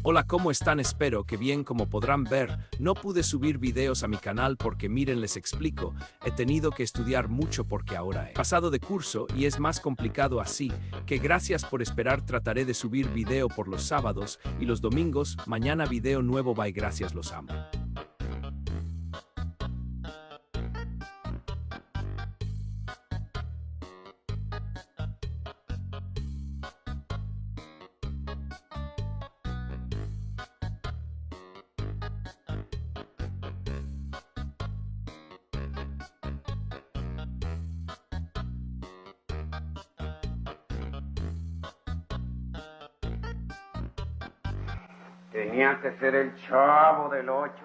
Hola, ¿cómo están? Espero que bien. Como podrán ver, no pude subir videos a mi canal porque miren, les explico, he tenido que estudiar mucho porque ahora he pasado de curso y es más complicado, así que gracias por esperar. Trataré de subir video por los sábados y los domingos. Mañana video nuevo. Bye, gracias, los amo. Tenía que ser el Chavo del Ocho.